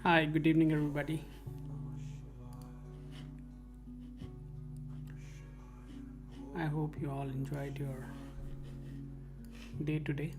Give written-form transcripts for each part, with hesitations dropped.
Hi, good evening, everybody. I hope you all enjoyed your day today.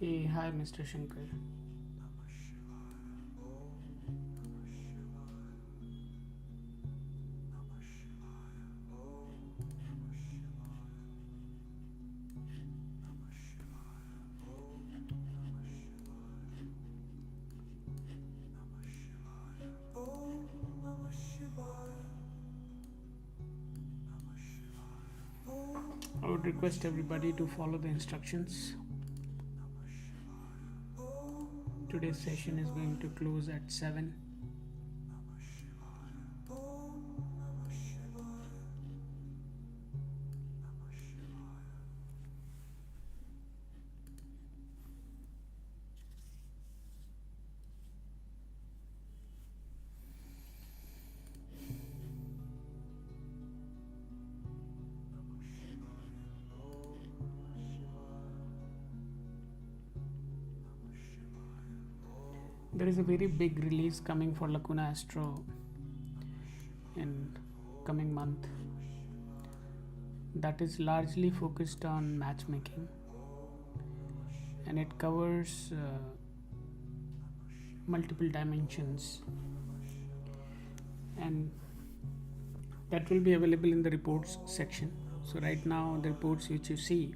Hey, hi, Mr. Shankar. I would request everybody to follow the instructions. Today's session is going to close at 7. There is a very big release coming for Lacuna Astro in coming month that is largely focused on matchmaking, and it covers multiple dimensions, and that will be available in the reports section. So right now the reports which you see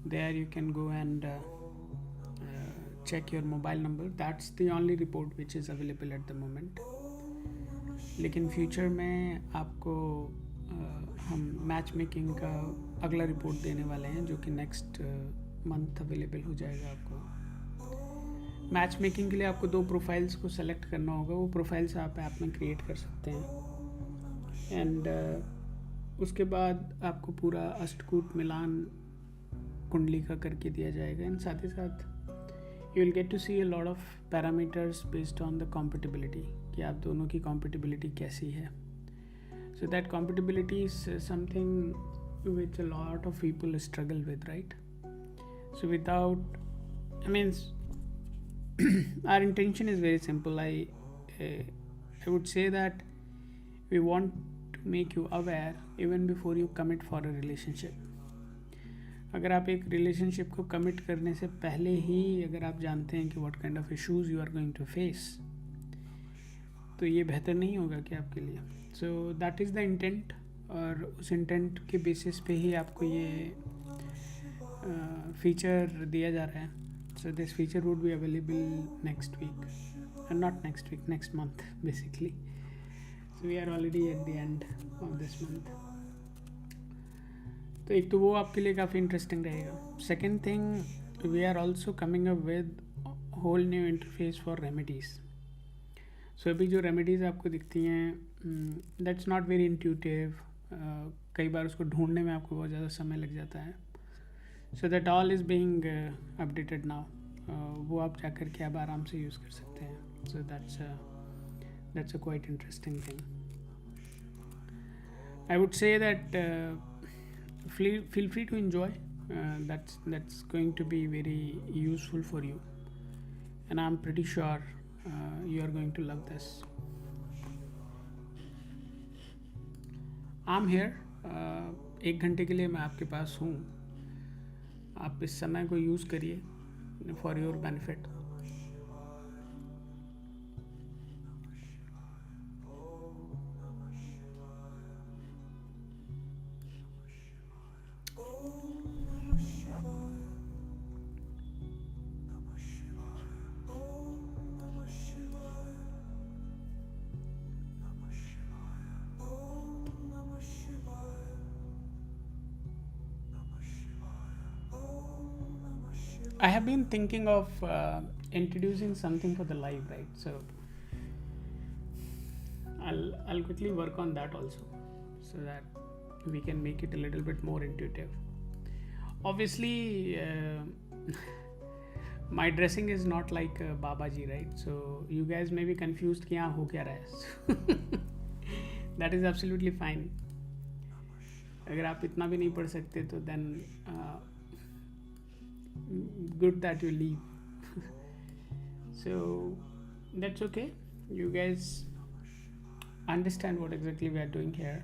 there, you can go and check your mobile number. That's the only report which is available at the moment. लेकिन future में आपको हम match making का अगला report देने वाले हैं, जो कि नेक्स्ट मंथ अवेलेबल हो जाएगा आपको। मैच मेकिंग के लिए आपको 2 प्रोफाइल्स को सेलेक्ट करना होगा। वो प्रोफाइल्स आप ऐप में क्रिएट कर सकते हैं, एंड उसके बाद आपको पूरा अष्टकूट मिलान कुंडली का करके दिया जाएगा। एंड साथ ही साथ you will get to see a lot of parameters based on the compatibility, कि आप दोनों की कॉम्पिटिबिलिटी कैसी है। So that compatibility is something which a lot of people struggle with, right? So without, I means our intention is very simple. I would say that we want to make you aware even before you commit for a relationship. अगर आप एक relationship को commit करने से पहले ही अगर आप जानते हैं कि what kind of issues you are going to face, तो ये बेहतर नहीं होगा कि आपके लिए। So that is the intent, और उस इंटेंट के बेसिस पे ही आपको ये फीचर दिया जा रहा है। So this feature would be available next week, and not next week, next month basically. So we are already at the end of this month. तो एक तो वो आपके लिए काफ़ी इंटरेस्टिंग रहेगा। Second thing, we are also coming up with whole new interface for remedies. So अभी जो रेमेडीज़ आपको दिखती हैं, दैट्स नॉट वेरी इंट्यूटिव। कई बार उसको ढूंढने में आपको बहुत ज़्यादा समय लग जाता है। So that all is being updated now. वो आप जा कर के आप आराम से यूज़ कर सकते हैं। So that's a quite interesting thing. I would say that feel free to enjoy. That's going to be very useful for you, and I'm pretty sure you are going to love this. I'm here. 1 घंटे के लिए मैं आपके पास हूँ। आप इस समय को यूज़ करिए for your benefit. I have been thinking of introducing something for the live, right? So I'll quickly work on that also, so that we can make it a little bit more intuitive. Obviously, my dressing is not like Baba Ji, right? So you guys may be confused कि यहाँ हो क्या रहा है। That is absolutely fine. अगर आप इतना भी नहीं पढ़ सकते तो then good that you leave. So that's okay. You guys understand what exactly we are doing here.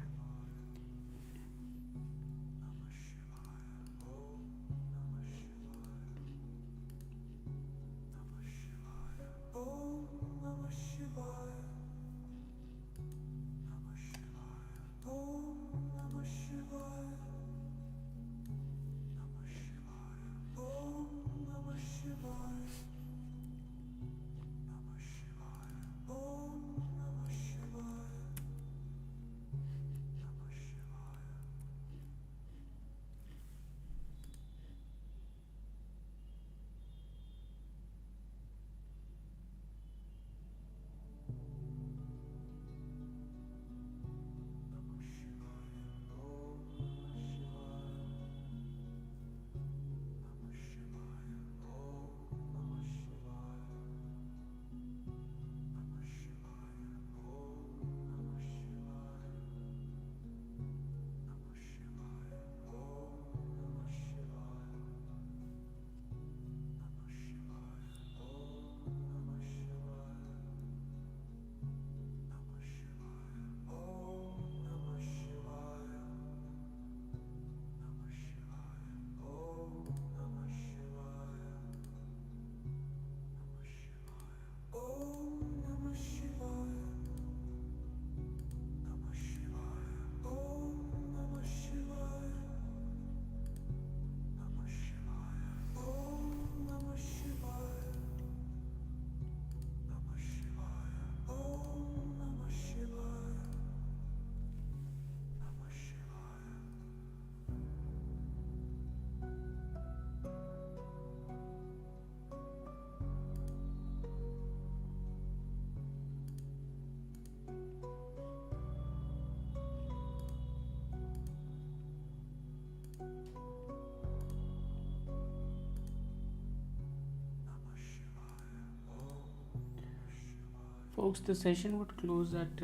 Folks, the session would close at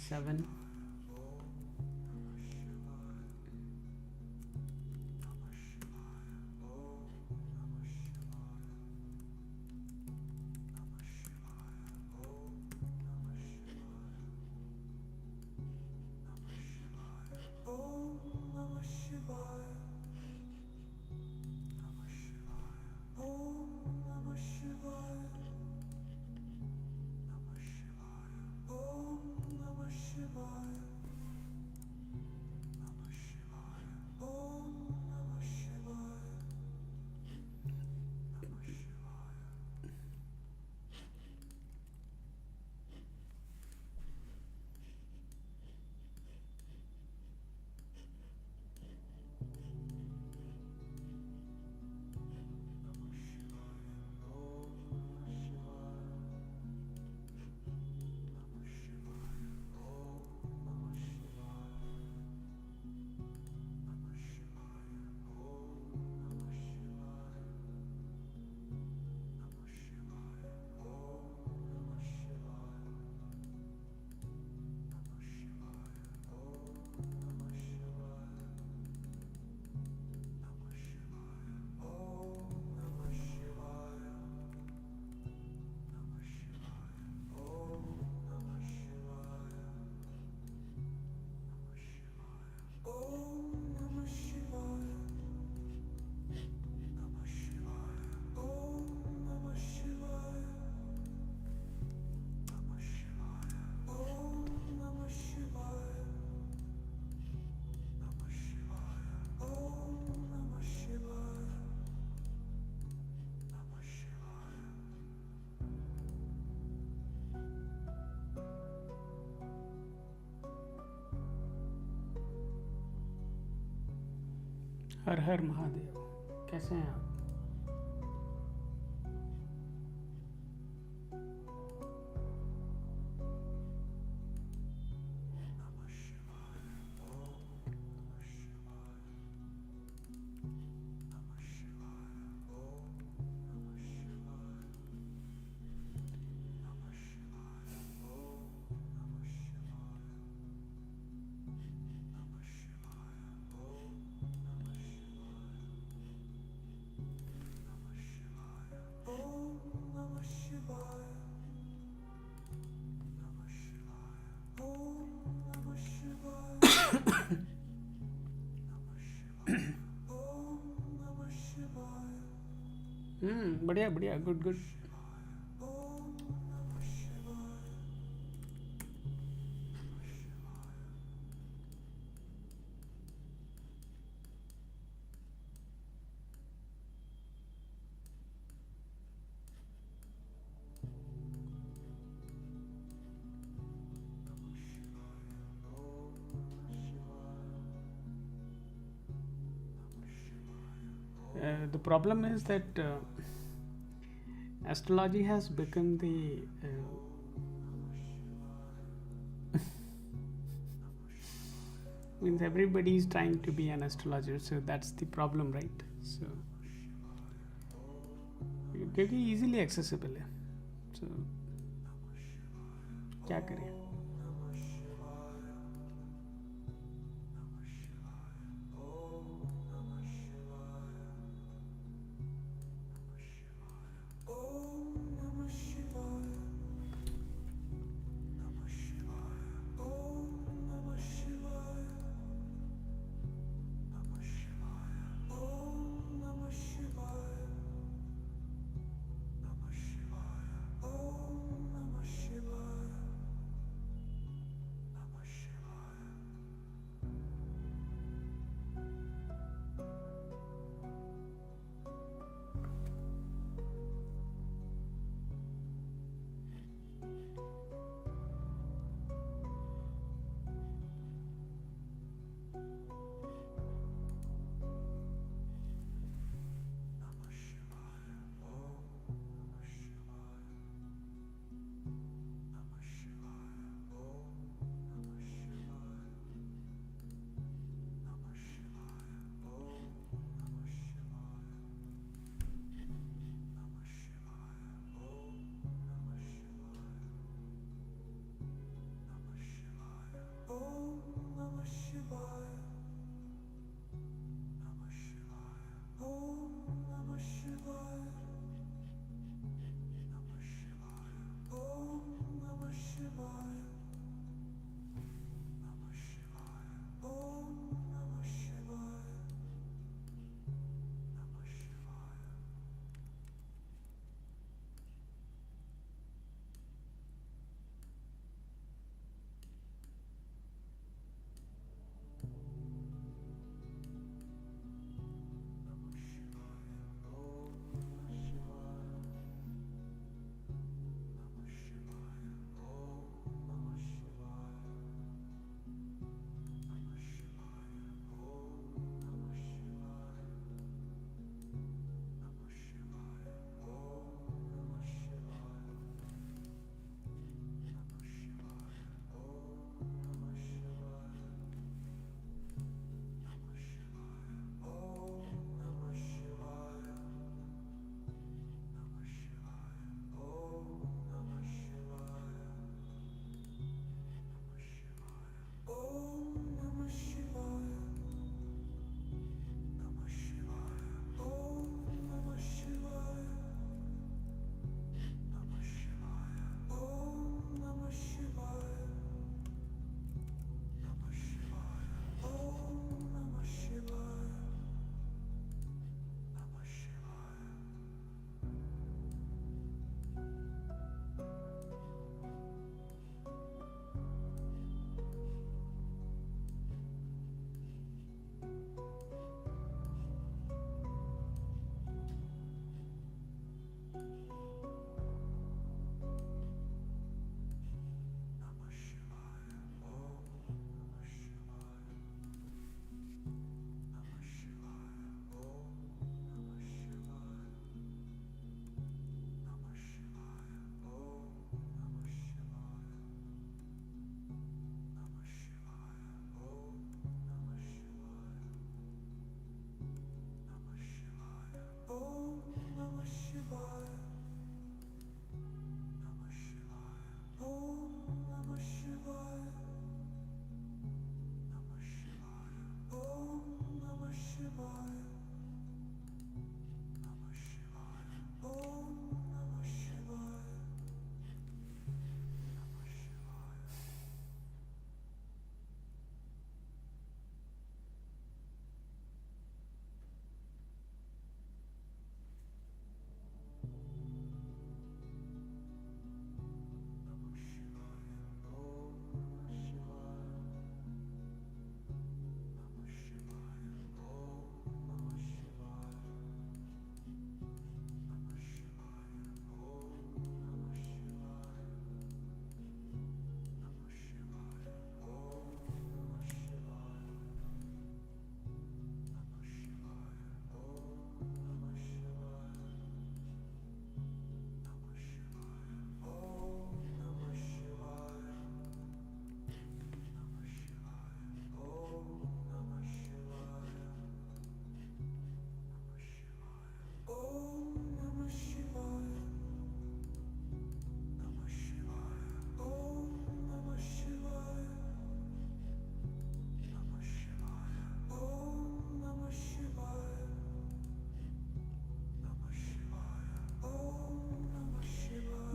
7. हर हर महादेव। कैसे हैं आप? बढ़िया बढ़िया, good good. The problem is that astrology has become the means everybody is trying to be an astrologer, so that's the problem, right? So क्योंकि easily accessible है, so क्या करें?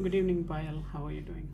Good evening, Payal. How are you doing?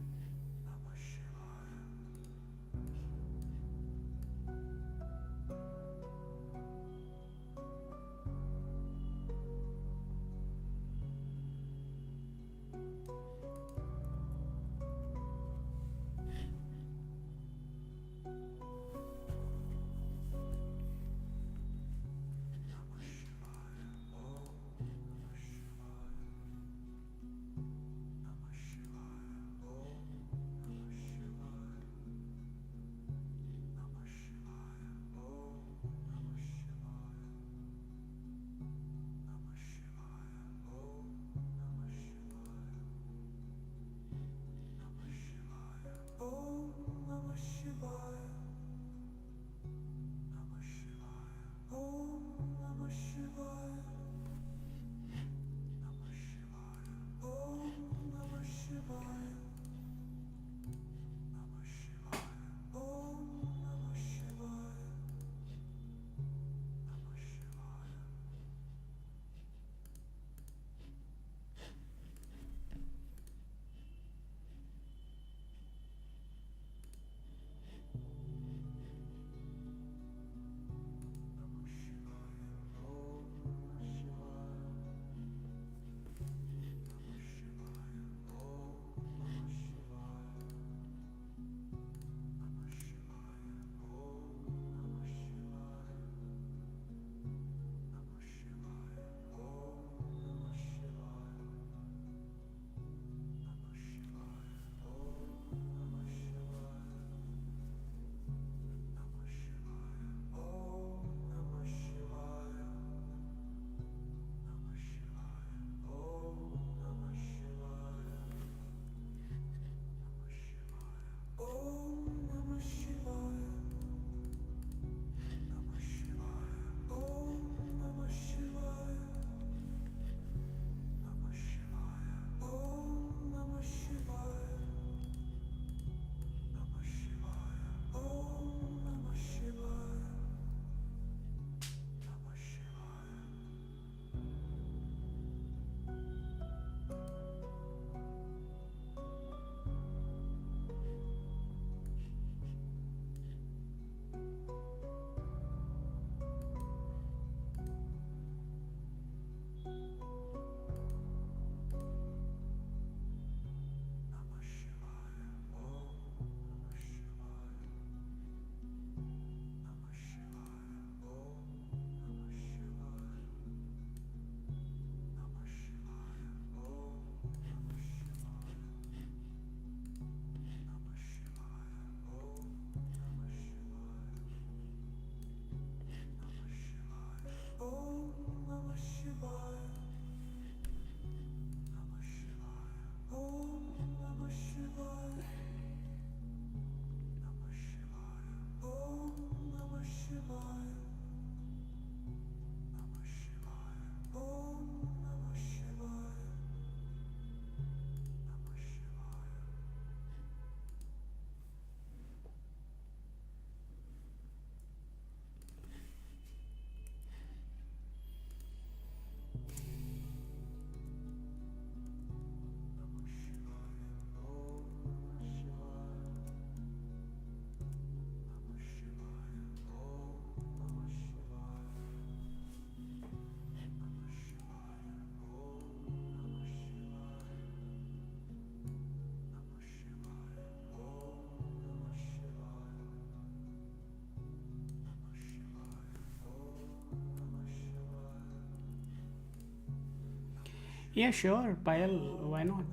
Yeah, sure, Payal, why not?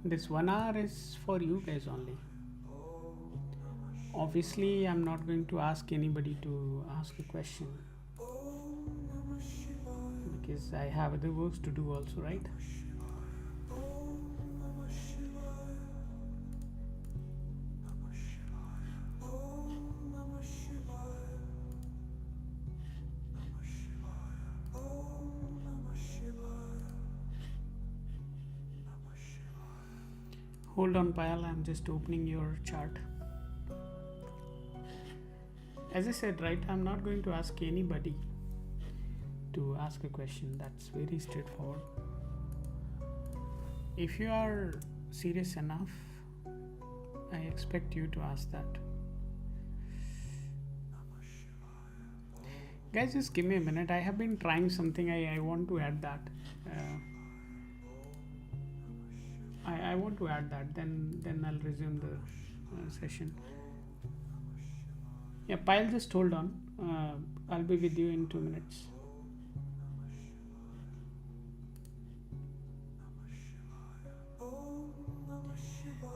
This 1 hour is for you guys only. Obviously, I'm not going to ask anybody to ask a question because I have other works to do also, right? Hold on, Payal, I'm just opening your chart. As I said, right, I'm not going to ask anybody to ask a question. That's very straightforward. If you are serious enough, I expect you to ask that. Guys, just give me a minute. I have been trying something. I want to add that. I want to add that. Then I'll resume the session. Yeah, Pile, just hold on. I'll be with you in 2 minutes.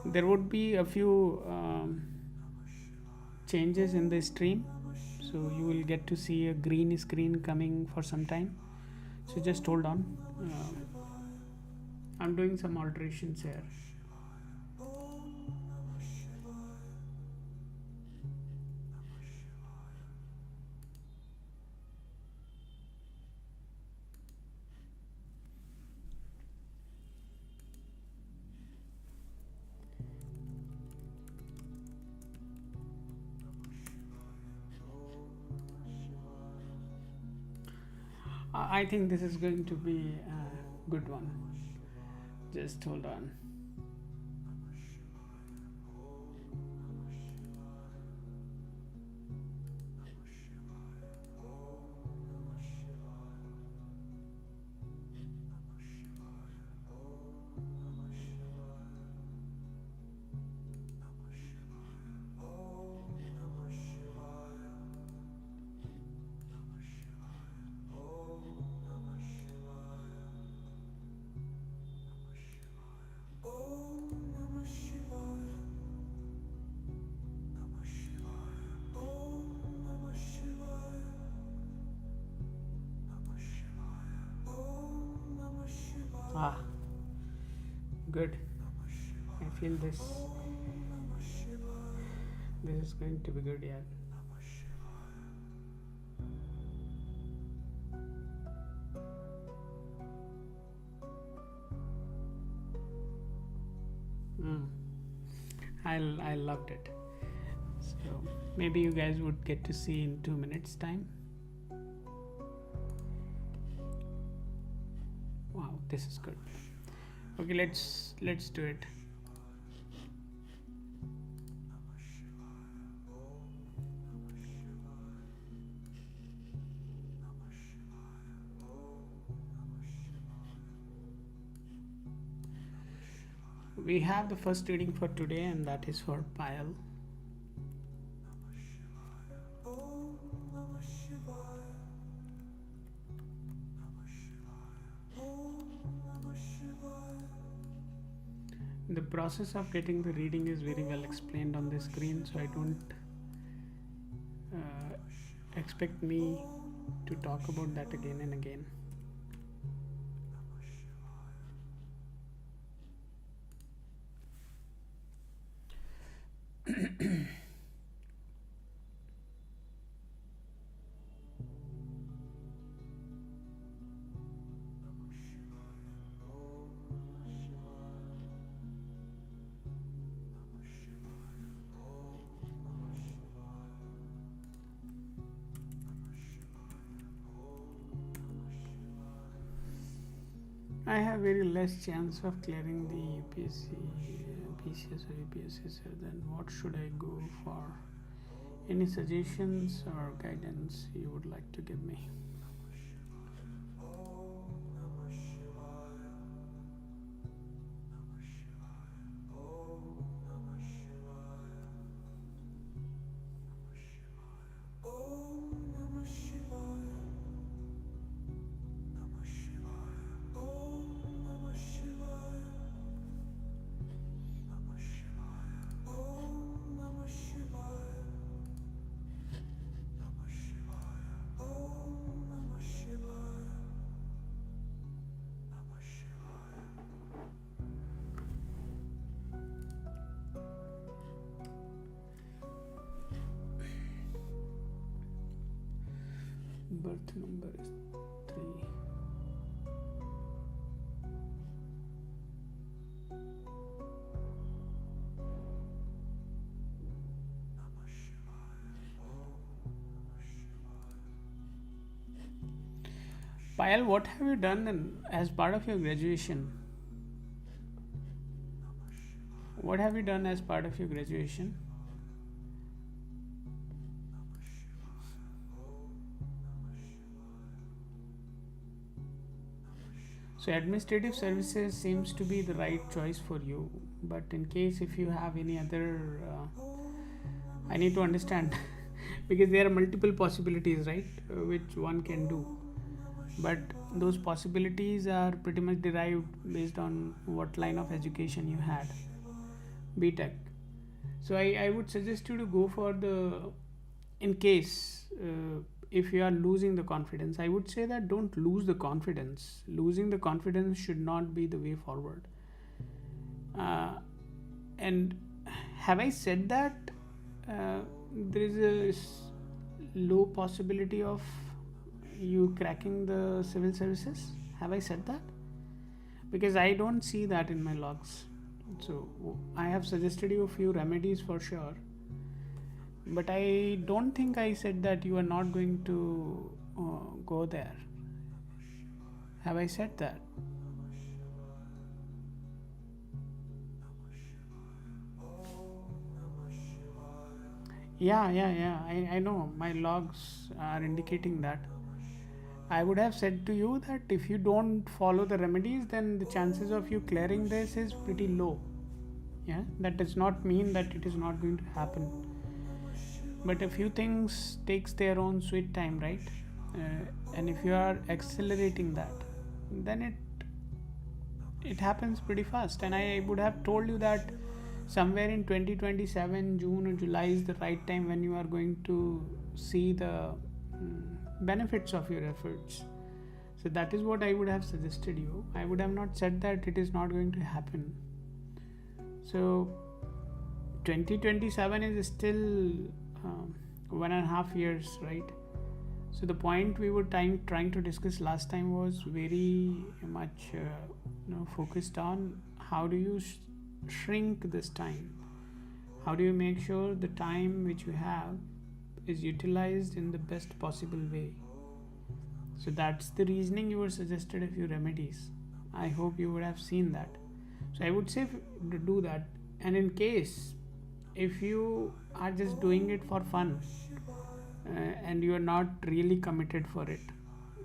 There would be a few changes in the stream, so you will get to see a green screen coming for some time. So just hold on. I'm doing some alterations here. I think this is going to be a good one. Just hold on. Ah, good. I feel this is going to be good, yeah. I loved it. So maybe you guys would get to see in 2 minutes time. Wow, this is good. Okay, let's do it. We have the first reading for today, and that is for Payal. The process of getting the reading is very well explained on the screen, so I don't expect me to talk about that again and again. I have very less chance of clearing the UPSC, PCS or UPSC, so then what should I go for? Any suggestions or guidance you would like to give me? birth number is 3. Payal, what have you done as part of your graduation? What have you done as part of your graduation? So administrative services seems to be the right choice for you. But in case if you have any other, I need to understand because there are multiple possibilities, right? Which one can do. But those possibilities are pretty much derived based on what line of education you had. BTech. So I would suggest you to go for the, in case if you are losing the confidence, I would say that don't lose the confidence. Losing the confidence should not be the way forward. And have I said that there is a low possibility of you cracking the civil services? Have I said that? Because I don't see that in my logs. So I have suggested you a few remedies for sure, but I don't think I said that you are not going to go there. Have I said that? Yeah. I know my logs are indicating that. I would have said to you that if you don't follow the remedies, then the chances of you clearing this is pretty low. Yeah, that does not mean that it is not going to happen. But a few things takes their own sweet time, right? And if you are accelerating that, then it happens pretty fast. And I would have told you that somewhere in 2027, June or July is the right time when you are going to see the benefits of your efforts. So that is what I would have suggested you. I would have not said that it is not going to happen. So 2027 is still 1.5 years, right? So the point we were trying to discuss last time was very much focused on how do you shrink this time. How do you make sure the time which you have is utilized in the best possible way? So that's the reasoning you were suggested a few remedies. I hope you would have seen that. So I would say to do that. And in case if you are just doing it for fun and you are not really committed for it,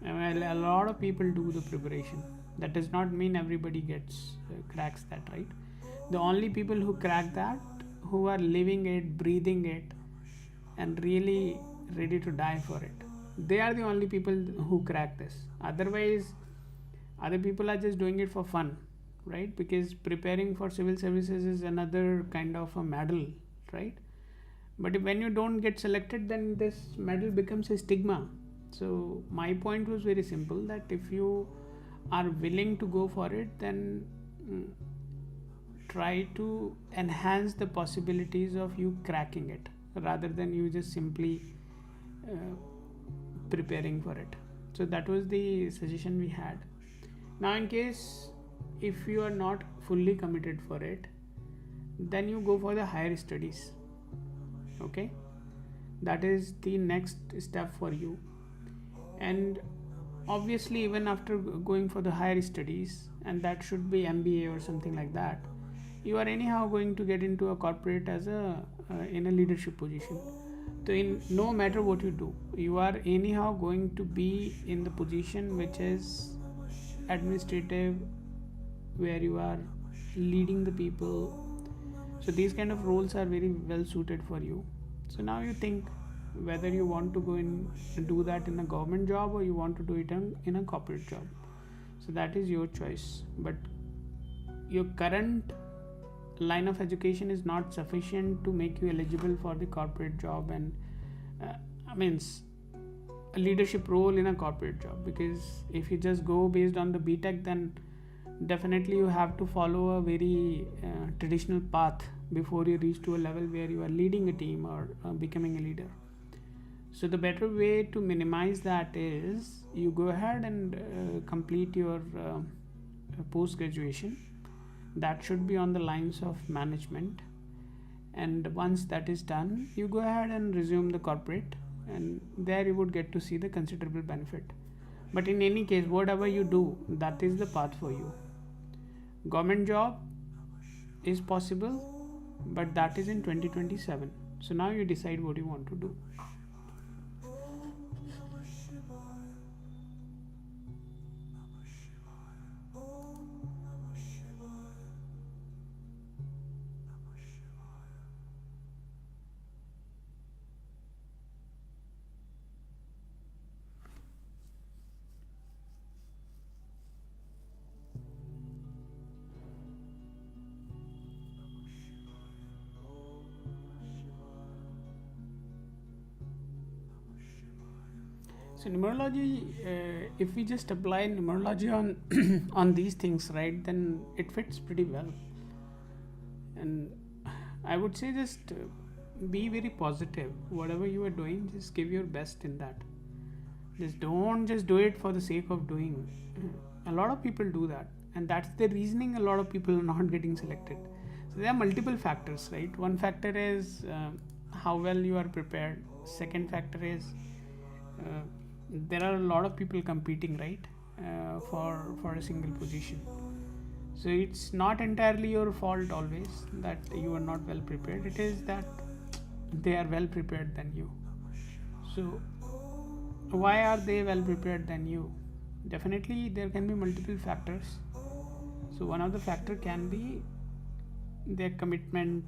a lot of people do the preparation. That does not mean everybody cracks that, right? The only people who crack that, who are living it, breathing it, and really ready to die for it, they are the only people who crack this. Otherwise, other people are just doing it for fun, right? Because preparing for civil services is another kind of a medal, right? But when you don't get selected, then this medal becomes a stigma. So my point was very simple, that if you are willing to go for it, then try to enhance the possibilities of you cracking it rather than you just simply preparing for it. So that was the suggestion we had. Now in case if you are not fully committed for it, then you go for the higher studies. Okay, that is the next step for you. And obviously even after going for the higher studies, and that should be MBA or something like that, you are anyhow going to get into a corporate as in a leadership position. So in no matter what you do, you are anyhow going to be in the position which is administrative, where you are leading the people. So these kind of roles are very well suited for you. So now you think whether you want to go in and do that in a government job or you want to do it in a corporate job. So that is your choice. But your current line of education is not sufficient to make you eligible for the corporate job and a leadership role in a corporate job. Because if you just go based on the BTech, then definitely you have to follow a very traditional path before you reach to a level where you are leading a team or becoming a leader. So the better way to minimize that is you go ahead and complete your post graduation. That should be on the lines of management, and once that is done, you go ahead and resume the corporate, and there you would get to see the considerable benefit. But in any case, whatever you do, that is the path for you. Government job is possible, but that is in 2027. So now you decide what you want to do. So numerology, if we just apply numerology on on these things, right, then it fits pretty well. And I would say just be very positive. Whatever you are doing, just give your best in that. Just don't just do it for the sake of doing. A lot of people do that, and that's the reasoning a lot of people are not getting selected. So there are multiple factors, right? One factor is how well you are prepared. Second factor is uh, there are a lot of people competing, right, for a single position. So it's not entirely your fault always that you are not well prepared. It is that they are well prepared than you. So why are they well prepared than you? Definitely there can be multiple factors. So one of the factor can be their commitment,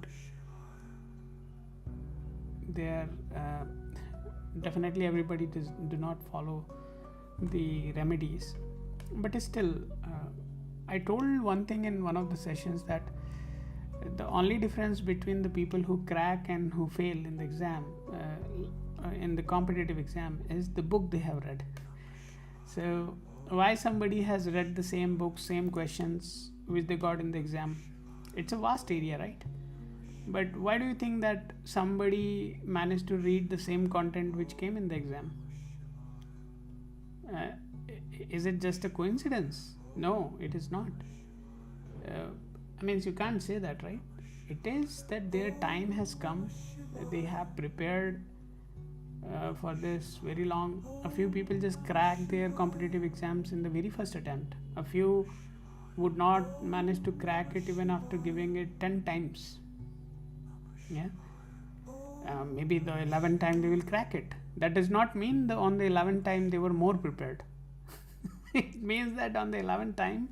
their definitely everybody do not follow the remedies, but still I told one thing in one of the sessions that the only difference between the people who crack and who fail in the exam, in the competitive exam, is the book they have read. So why somebody has read the same book, same questions which they got in the exam? It's a vast area, right? But why do you think that somebody managed to read the same content which came in the exam? Uh, is it just a coincidence? No, it is not. I mean, you can't say that, right? It is that their time has come. They have prepared for this very long. A few people just crack their competitive exams in the very first attempt. A few would not manage to crack it even after giving it 10 times. Yeah, maybe the 11th time they will crack it. That does not mean on the 11th time they were more prepared. It means that on the 11th time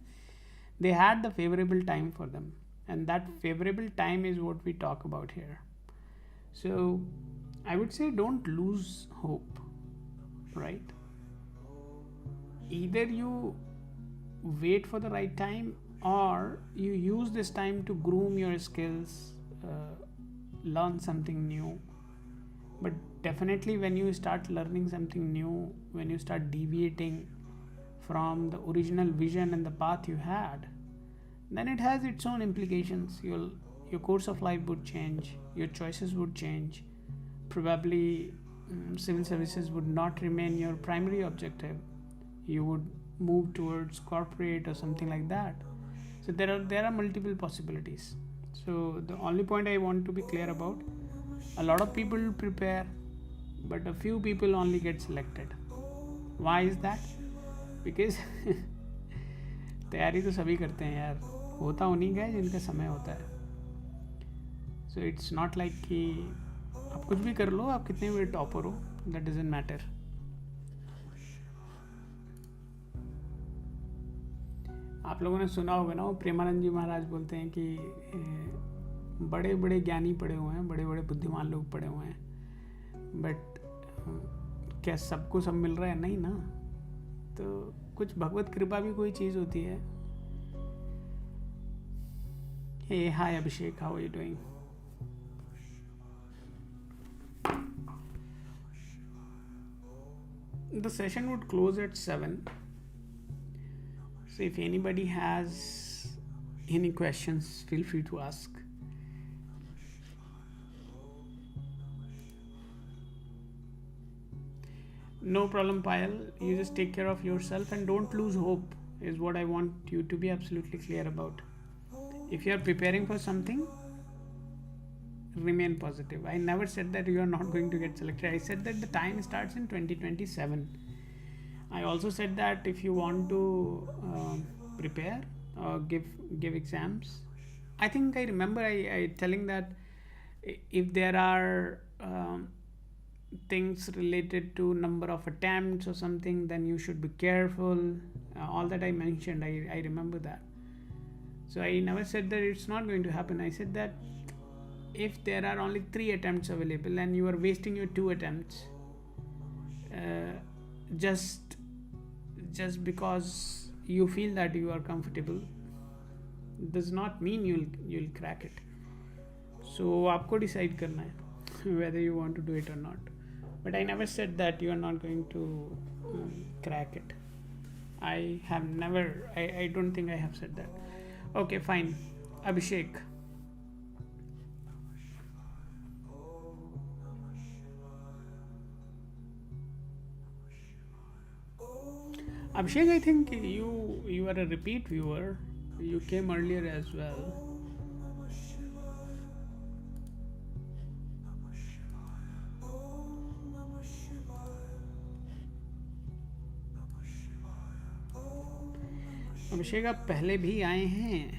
they had the favorable time for them, and that favorable time is what we talk about here. So I would say don't lose hope, right? Either you wait for the right time, or you use this time to groom your skills, learn something new. But definitely when you start learning something new, when you start deviating from the original vision and the path you had, then it has its own implications. Your course of life would change, your choices would change. Probably civil services would not remain your primary objective. You would move towards corporate or something like that. So there are multiple possibilities. So the only point I want to be clear about, a lot of people prepare, but a few people only get selected. Why is that? Because तैयारी तो सभी करते हैं यार, होता उन्हीं का है जिनका समय होता है. So it's not like कि आप कुछ भी कर लो, आप कितने बड़े टॉपर हो, that doesn't matter. आप लोगों ने सुना होगा ना, वो प्रेमानंद जी महाराज बोलते हैं कि बड़े बड़े ज्ञानी पढ़े हुए हैं, बड़े बड़े बुद्धिमान लोग पढ़े हुए हैं, बट क्या सबको सब मिल रहा है? नहीं ना. तो कुछ भगवत कृपा भी कोई चीज़ होती है. Hey, hi Abhishek, how are you doing? The session would close at 7. So if anybody has any questions, feel free to ask. No problem, Payal. You just take care of yourself and don't lose hope, is what I want you to be absolutely clear about. If you are preparing for something, remain positive. I never said that you are not going to get selected. I said that the time starts in 2027. I also said that if you want to prepare or give exams, I think I remember I telling that if there are things related to number of attempts or something, then you should be careful. All that I mentioned, I remember that. So I never said that it's not going to happen. I said that if there are only 3 attempts available and you are wasting your 2 attempts uh, just because you feel that you are comfortable, does not mean you'll crack it. So आपको decide करना है whether you want to do it or not. But I never said that you are not going to crack it. I have never, I don't think I have said that. Okay, fine. Abhishek. Abhishek, I think you are a repeat viewer. You came earlier as well. अभिषेक आप पहले भी आए हैं.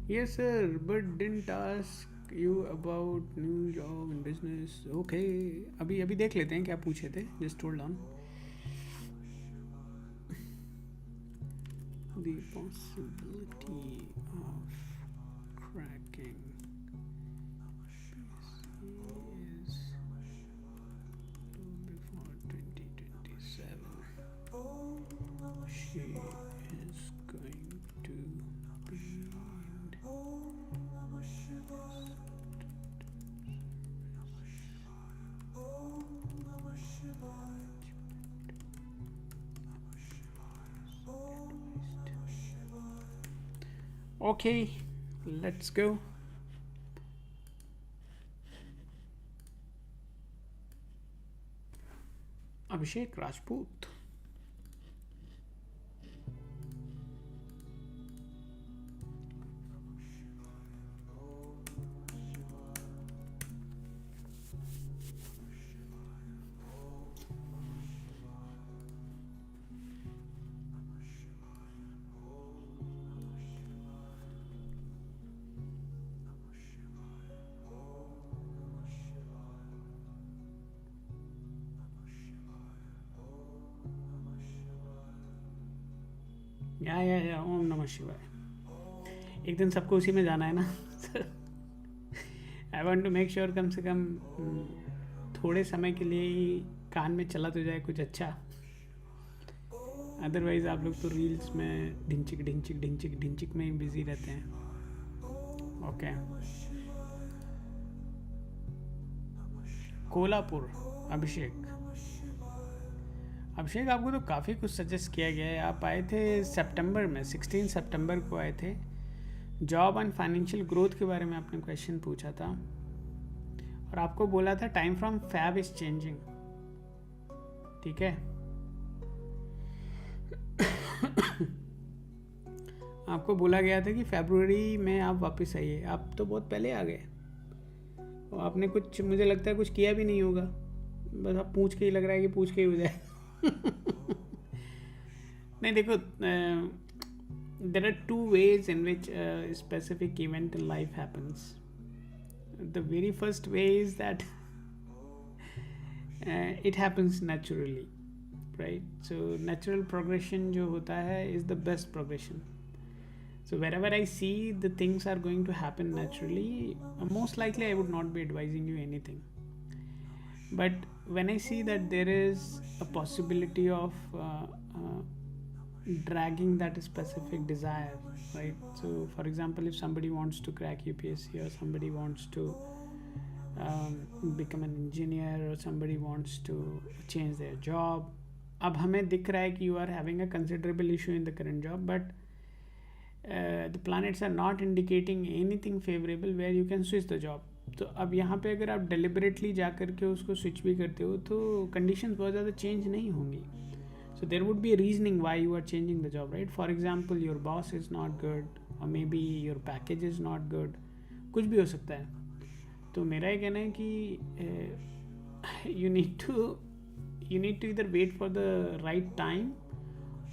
Yes, sir, but didn't ask you about new job and business. Okay, अभी देख लेते हैं क्या पूछे थे. Just hold on. The possibility of cracking is before 2027. She is going to be Okay, let's go. Abhishek Rajput. या ओम नमः शिवाय. एक दिन सबको उसी में जाना है ना. I want to make sure कम से कम थोड़े समय के लिए ही कान में चला तो जाए कुछ अच्छा. अदरवाइज आप लोग तो रील्स में ढिंचिक में ही बिजी रहते हैं. ओके. कोल्हापुर. अभिषेक आपको तो काफ़ी कुछ सजेस्ट किया गया है. आप आए थे सितंबर में, 16 सितंबर को आए थे. जॉब एंड फाइनेंशियल ग्रोथ के बारे में आपने क्वेश्चन पूछा था और आपको बोला था time from Feb is changing. ठीक है. आपको बोला गया था कि फरवरी में आप वापस आइए. आप तो बहुत पहले आ गए और आपने कुछ, मुझे लगता है कुछ किया भी नहीं होगा. बस आप पूछ के ही लग रहा है कि पूछ के ही हो जाए. नहीं देखो, there are 2 ways in which a specific event in life happens. The very first way is that it happens naturally, right? So natural progression जो होता है is the best progression. So wherever I see the things are going to happen naturally, most likely I would not be advising you anything. But when I see that there is a possibility of dragging that specific desire, right? So for example, if somebody wants to crack UPSC, or somebody wants to become an engineer, or somebody wants to change their job, अब हमें दिख रहा है कि you are having a considerable issue in the current job, but the planets are not indicating anything favorable where you can switch the job. तो अब यहाँ पे अगर आप deliberately जा करके उसको switch भी करते हो तो conditions बहुत ज़्यादा change नहीं होंगी. So there would be a reasoning why you are changing the job, right? For example, your boss is not good, or maybe your package is not good. कुछ भी हो सकता है. तो मेरा ये कहना है कि you need to either wait for the right time,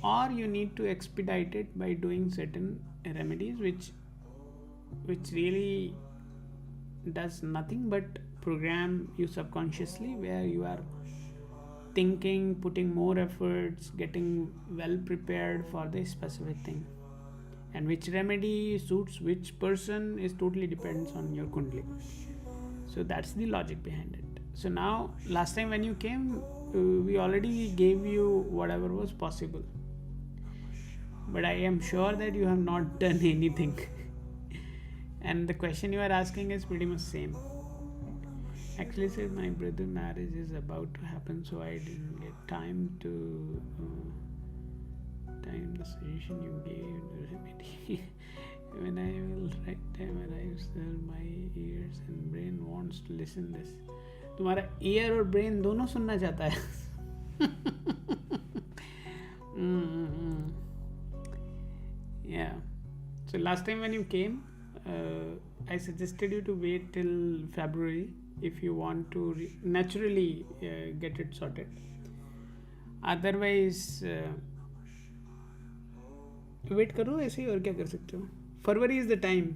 or you need to expedite it by doing certain remedies which really does nothing but program you subconsciously, where you are thinking, putting more efforts, getting well prepared for this specific thing. And which remedy suits which person is totally depends on your kundli. So that's the logic behind it. So now, last time when you came, we already gave you whatever was possible, but I am sure that you have not done anything. And the question you are asking is pretty much same. Actually said my brother marriage is about to happen, so I didn't get time to time the suggestion you gave the remedy. When I will right time arrives, sir, my ears and brain wants to listen this. तुम्हारा ear और brain दोनों सुनना चाहता है. Yeah. So last time when you came, I suggested you to wait till February if you want to naturally get it sorted. Otherwise, wait करो ऐसे ही, और क्या कर सकते हो. February is the time.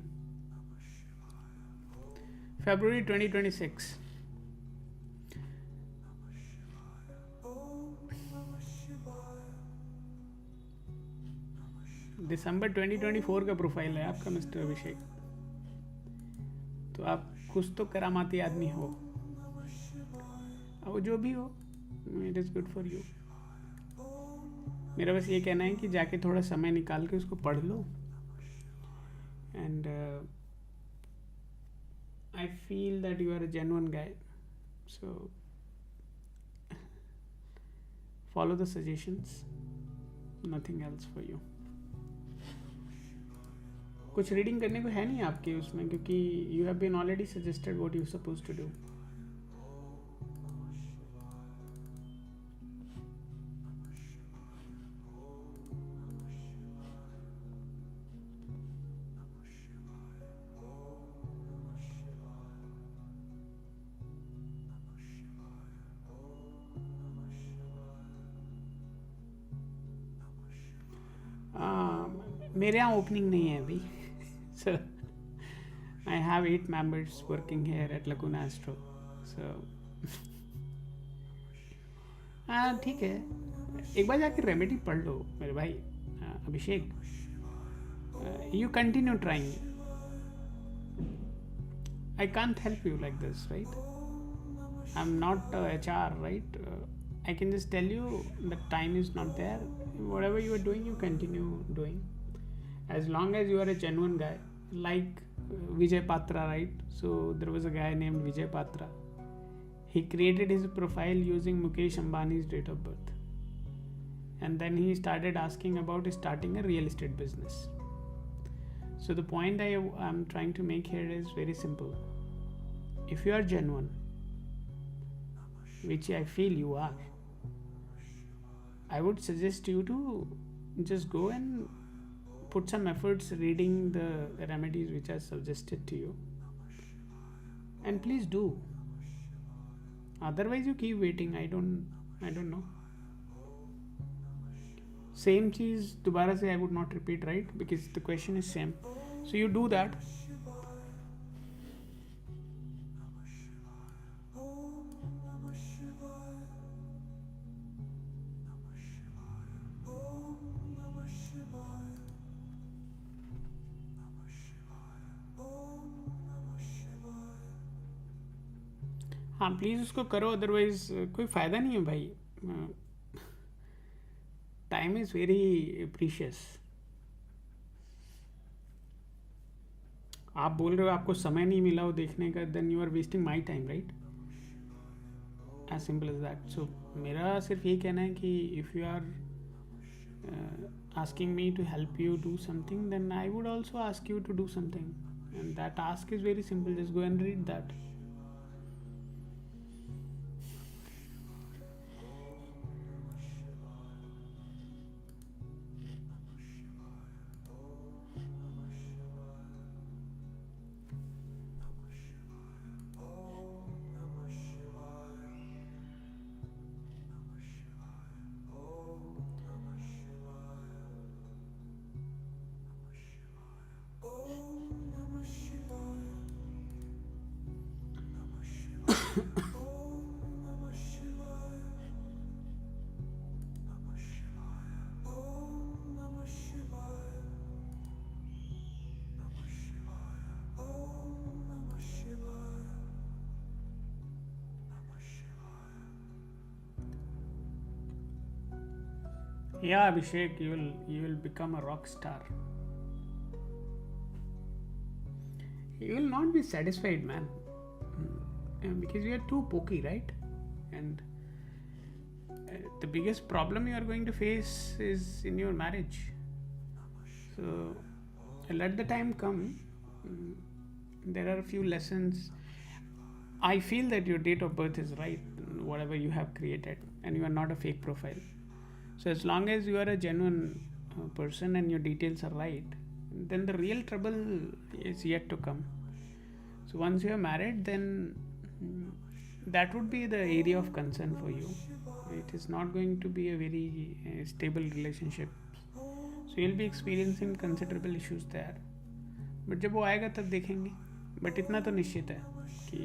February 2026. दिसंबर 2024 का प्रोफाइल है आपका मिस्टर अभिषेक. तो आप कुछ तो करामाती आदमी हो, और जो भी हो, it is good for you. मेरा बस ये कहना है कि जाके थोड़ा समय निकाल के उसको पढ़ लो. And I feel that you are a genuine guy, so follow the suggestions, nothing else for you. कुछ रीडिंग करने को है नहीं आपके उसमें, क्योंकि you have been already suggested what you suppose to do. मेरे यहाँ ओपनिंग नहीं है अभी. So I have 8 members working here at Laguna Astro. So हाँ ठीक है, एक बार जाके रेमेडी पढ़ लो मेरे भाई अभिषेक. You continue trying. I can't help you like this, right? I'm not HR, right? I can just tell you that time is not there. Whatever you are doing, you continue doing. As long as you are a genuine guy, like Vijay Patra, right? So there was a guy named Vijay Patra. He created his profile using Mukesh Ambani's date of birth, and then he started asking about starting a real estate business. So the point I'm trying to make here is very simple. If you are genuine, which I feel you are, I would suggest you to just go and put some efforts reading the remedies which are suggested to you, and please do. Otherwise you keep waiting. I don't know. Same cheese दोबारा से I would not repeat, right? Because the question is same. So you do that. हाँ please उसको करो, otherwise कोई फ़ायदा नहीं है भाई. Time is very precious. आप बोल रहे हो आपको समय नहीं मिला वो देखने का, then you are wasting my time, right? As simple as that. So मेरा सिर्फ ये कहना है कि if you are asking me to help you do something, then I would also ask you to do something, and that ask is very simple. Just go and read that. Yeah, Abhishek, you will become a rock star. You will not be satisfied, man. Because you are too pokey, right? And the biggest problem you are going to face is in your marriage. So let the time come. There are a few lessons. I feel that your date of birth is right, whatever you have created, and you are not a fake profile. So as long as you are a genuine person and your details are right, then the real trouble is yet to come. So once you are married, then that would be the area of concern for you. It is not going to be a very stable relationship. So you'll be experiencing considerable issues there. But जब वो आएगा तब देखेंगे. But इतना तो निश्चित है कि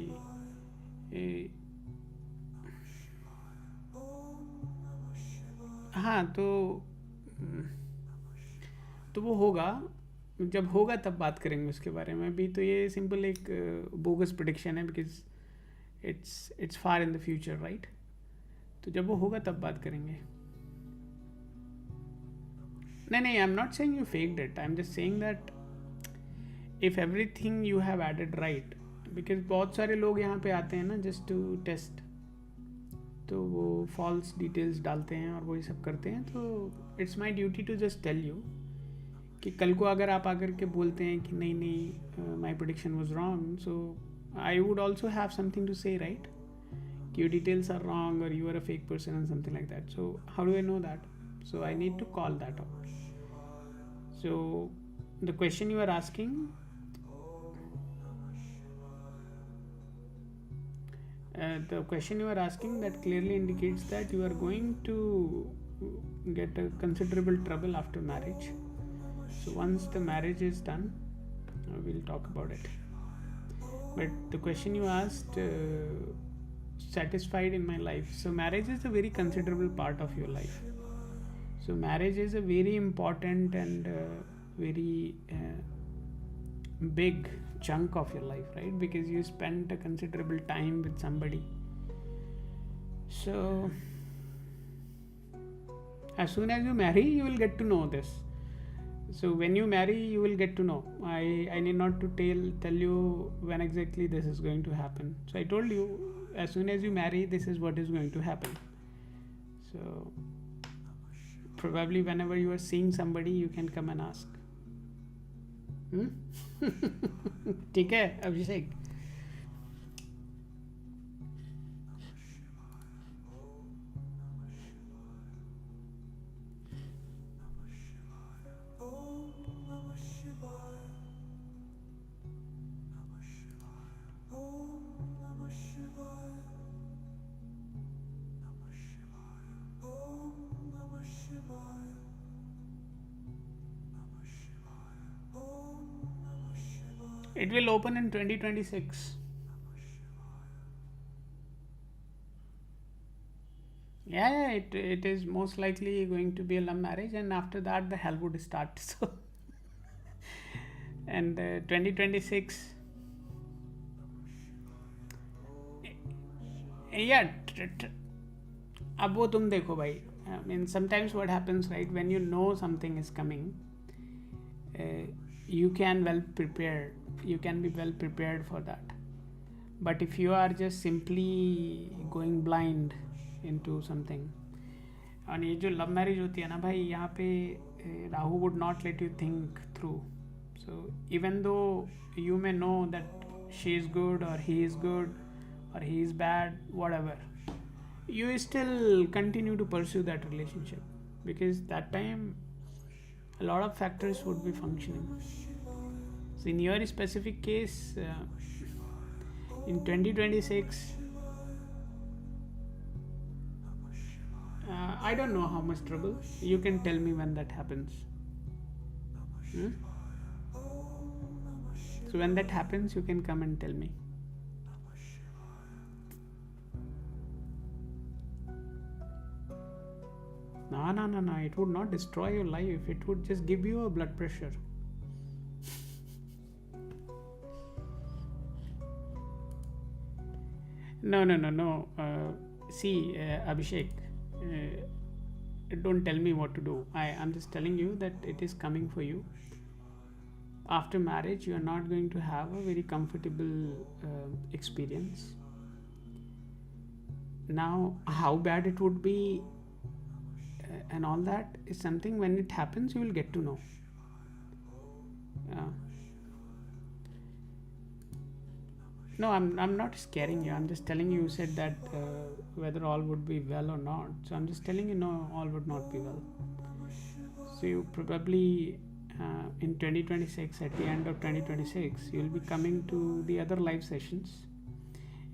हाँ, तो वो होगा. जब होगा तब बात करेंगे उसके बारे में. अभी तो ये सिंपल एक बोगस प्रेडिक्शन है, because it's far in the future, right? तो जब वो होगा तब बात करेंगे. नहीं, I am not saying you faked it. I am just saying that if everything you have added right, because बहुत सारे लोग यहाँ पे आते हैं ना जस्ट टू टेस्ट, तो वो फॉल्स डिटेल्स डालते हैं और वही सब करते हैं. तो it's my duty to just tell you कि कल को अगर आप आकर के बोलते हैं कि नहीं my prediction was wrong, so I would also have something to say, right? कि योर डिटेल्स आर रॉन्ग और you are a fake person and something like that. So how do I know that? So I need to call that out. So the question you are asking, the question you are asking, that clearly indicates that you are going to get a considerable trouble after marriage. So once the marriage is done, we'll talk about it. But the question you asked, satisfied in my life. So marriage is a very considerable part of your life. So marriage is a very important and very big chunk of your life, right? Because you spent a considerable time with somebody. So as soon as you marry, you will get to know this. So when you marry, you will get to know. I need not to tell you when exactly this is going to happen. So I told you, as soon as you marry, this is what is going to happen. So probably whenever you are seeing somebody, you can come and ask. ठीक है अभिषेक? It will open in 2026. Yeah, it is most likely going to be a love marriage, and after that the hell would start. So and 2026, yeah. अब वो तुम देखो भाई, I mean, sometimes what happens, right, when you know something is coming, you can be well prepared for that. But if you are just simply going blind into something, and ये जो love marriage होती है ना भाई, यहाँ पे Rahu would not let you think through. So even though you may know that she is good और he is good or he is bad, whatever, you still continue to pursue that relationship, because that time a lot of factors would be functioning. So in your specific case, in 2026, I don't know how much trouble. You can tell me when that happens. So when that happens, you can come and tell me. No, it would not destroy your life. It would just give you a blood pressure. No. See, Abhishek, don't tell me what to do. I'm just telling you that it is coming for you. After marriage, you are not going to have a very comfortable experience. Now, how bad it would be and all that is something, when it happens, you will get to know. No, I'm not scaring you. I'm just telling you. You said that whether all would be well or not. So I'm just telling you, no, all would not be well. So you probably in 2026, at the end of 2026, you'll be coming to the other live sessions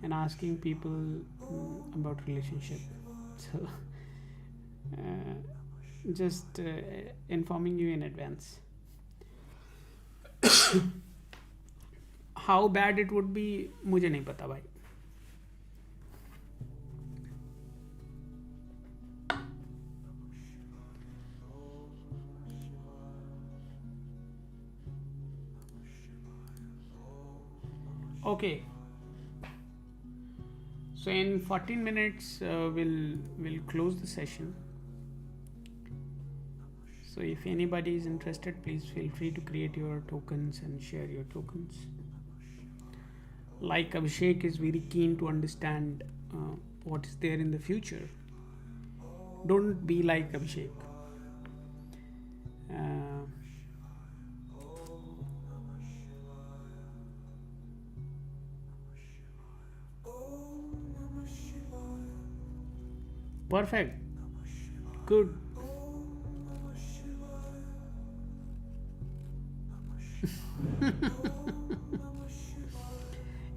and asking people about relationship. So just informing you in advance. How bad it would be, मुझे नहीं पता भाई. Okay. So in 14 minutes, we'll close the session. So if anybody is interested, please feel free to create your tokens and share your tokens. Like Abhishek is very keen to understand what is there in the future. Don't be like Abhishek. Perfect. Good.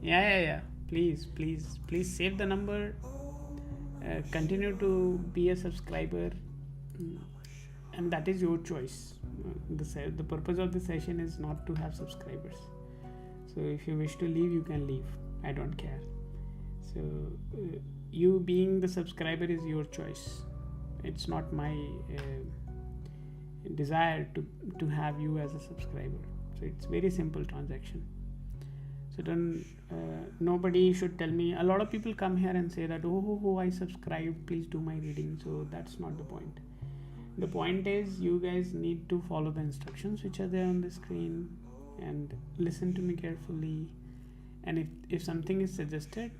Yeah. Please save the number. Continue to be a subscriber, and that is your choice. The purpose of the session is not to have subscribers. So if you wish to leave, you can leave. I don't care. So you being the subscriber is your choice. It's not my desire to have you as a subscriber. So it's very simple transaction. So don't nobody should tell me. A lot of people come here and say that oh I subscribed, please do my reading. So that's not the point. The point is you guys need to follow the instructions which are there on the screen and listen to me carefully. And if something is suggested,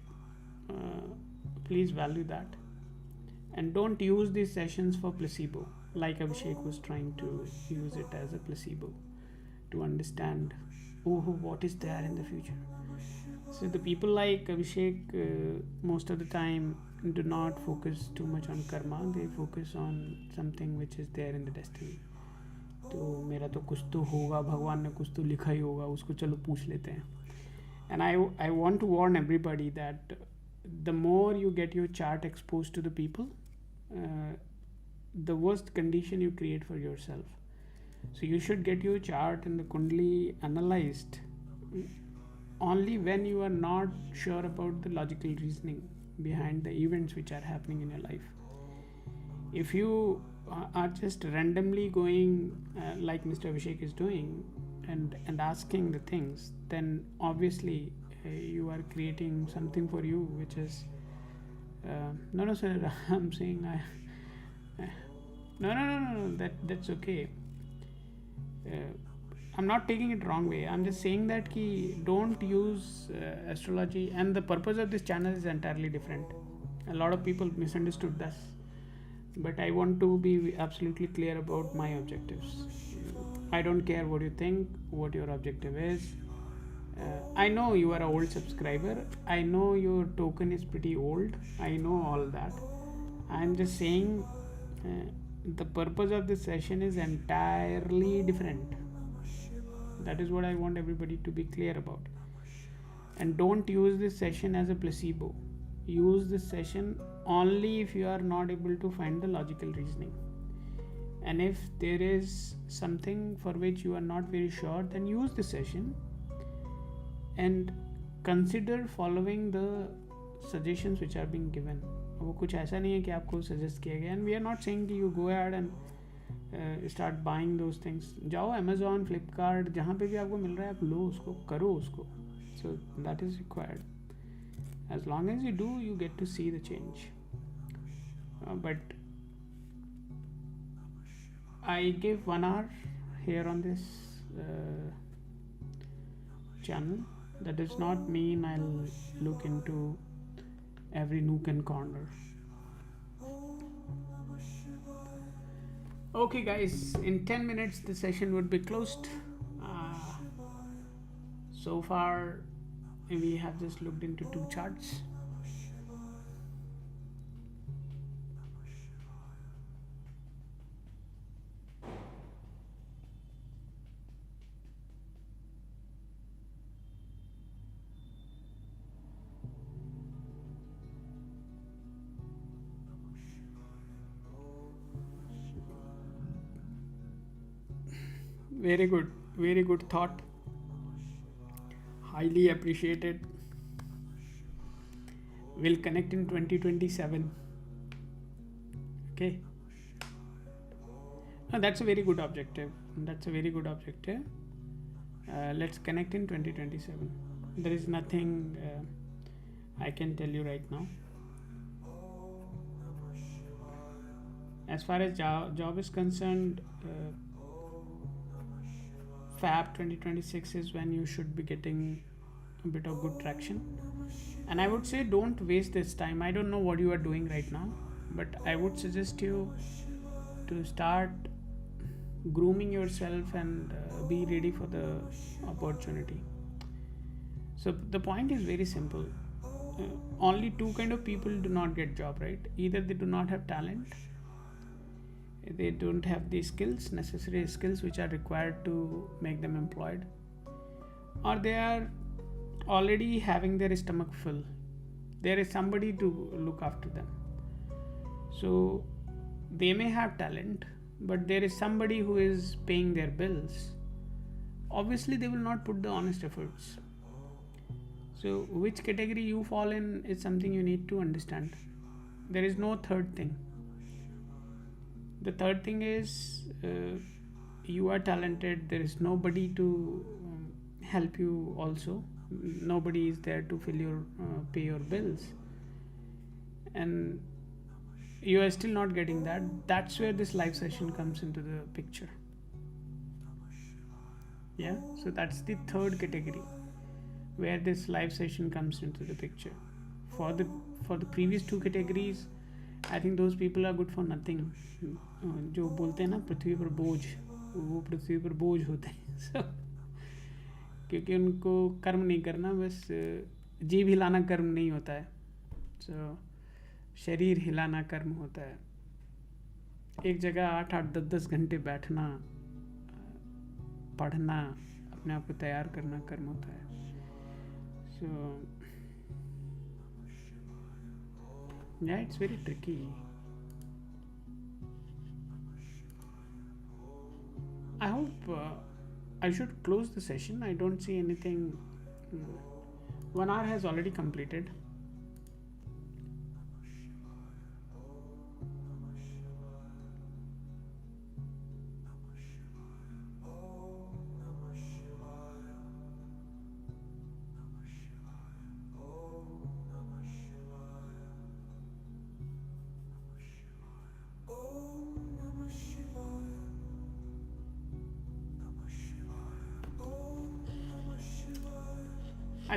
please value that. And don't use these sessions for placebo, like Abhishek was trying to use it as a placebo to understand what is there in the future. So the people like Abhishek most of the time do not focus too much on karma. They focus on something which is there in the destiny. तो मेरा तो कुछ तो होगा, भगवान ने कुछ तो लिखा ही होगा, उसको चलो पूछ लेते हैं. And I want to warn everybody that the more you get your chart exposed to the people, the worst condition you create for yourself. So you should get your chart and the Kundali analyzed only when you are not sure about the logical reasoning behind the events which are happening in your life. If you are just randomly going like Mr. Abhishek is doing and asking the things, then obviously you are creating something for you which is no sir, I'm saying No. That's okay. Uh, I'm not taking it wrong way. I'm just saying that ki don't use astrology, and the purpose of this channel is entirely different. A lot of people misunderstood this, but I want to be absolutely clear about my objectives. I don't care what you think, what your objective is. I know you are an old subscriber. I know your token is pretty old. I know all that. I'm just saying the purpose of this session is entirely different. That is what I want everybody to be clear about. And don't use this session as a placebo. Use this session only if you are not able to find the logical reasoning. And if there is something for which you are not very sure, then use the session and consider following the suggestions which are being given. वो कुछ ऐसा नहीं है कि आपको suggest किया गया, and we are not saying कि you go ahead and start buying those things. जाओ Amazon, Flipkart, जहाँ पे भी आपको मिल रहा है आप लो उसको, करो उसको. So that is required. As long as you do, you get to see the change. But I give 1 hour here on this channel. That does not mean I'll look into every nook and corner. Okay guys, in 10 minutes the session would be closed. So far we have just looked into 2 charts. Very good thought. Highly appreciated. We'll connect in 2027. Okay. No, that's a very good objective. Let's connect in 2027. There is nothing I can tell you right now. As far as job is concerned, Fab 2026 is when you should be getting a bit of good traction. And I would say don't waste this time. I don't know what you are doing right now, but I would suggest you to start grooming yourself and be ready for the opportunity. So the point is very simple. Only 2 kind of people do not get job, right? Either they do not have talent, they don't have the skills, necessary skills which are required to make them employed, or they are already having their stomach full. There is somebody to look after them. So they may have talent, but there is somebody who is paying their bills. Obviously they will not put the honest efforts. So which category you fall in is something you need to understand. There is no third thing. The third thing is you are talented. There is nobody to help you also. Nobody is there to pay your bills, and you are still not getting that. That's where this live session comes into the picture. Yeah, so that's the third category where this live session comes into the picture. For the previous 2 categories, I think those people are good for nothing. जो बोलते हैं ना पृथ्वी पर बोझ, वो पृथ्वी पर बोझ होते हैं. क्योंकि उनको कर्म नहीं करना, बस जीव हिलाना कर्म नहीं होता है. शरीर हिलाना कर्म होता है. एक जगह 8-8, 10-10 घंटे बैठना, पढ़ना, अपने आप को तैयार करना कर्म होता है. Yeah, it's very tricky. I hope I should close the session. I don't see anything. 1 hour has already completed.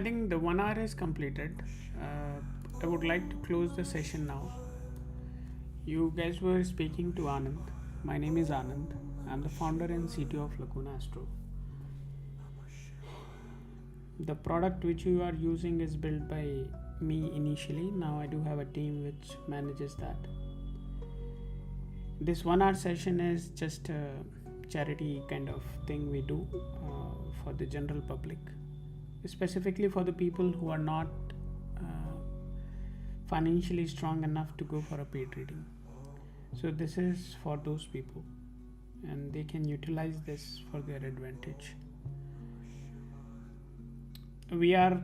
I think the 1 hour is completed. I would like to close the session now. You guys were speaking to Anand. My name is Anand. I'm the founder and CTO of Lacuna Astro. The product which you are using is built by me initially. Now I do have a team which manages that. This 1 hour session is just a charity kind of thing we do for the general public, specifically for the people who are not financially strong enough to go for a paid reading. So this is for those people, and they can utilize this for their advantage. We are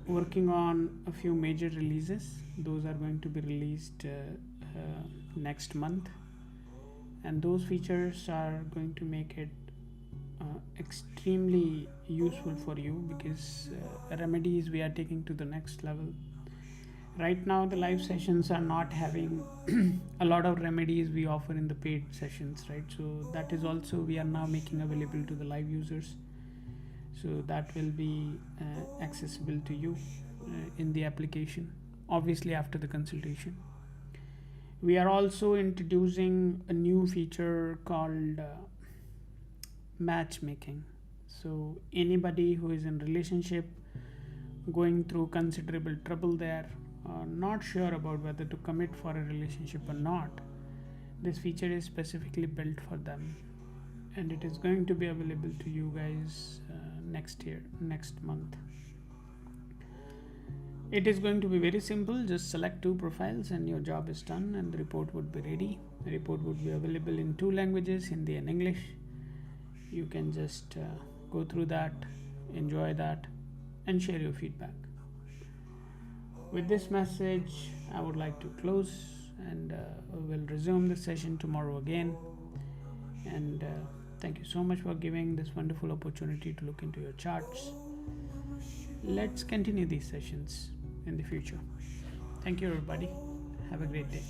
working on a few major releases. Those are going to be released next month, and those features are going to make it extremely useful for you, because remedies we are taking to the next level. Right now the live sessions are not having a lot of remedies we offer in the paid sessions, right? So that is also we are now making available to the live users, so that will be accessible to you in the application, obviously after the consultation. We are also introducing a new feature called matchmaking. So anybody who is in relationship, going through considerable trouble there, not sure about whether to commit for a relationship or not, this feature is specifically built for them, and it is going to be available to you guys next month. It is going to be very simple. Just select 2 profiles and your job is done, and the report would be ready. The report would be available in 2 languages, Hindi and English. You can just go through that, enjoy that, and share your feedback. With this message, I would like to close, and we'll resume the session tomorrow again. And thank you so much for giving this wonderful opportunity to look into your charts. Let's continue these sessions in the future. Thank you, everybody. Have a great day.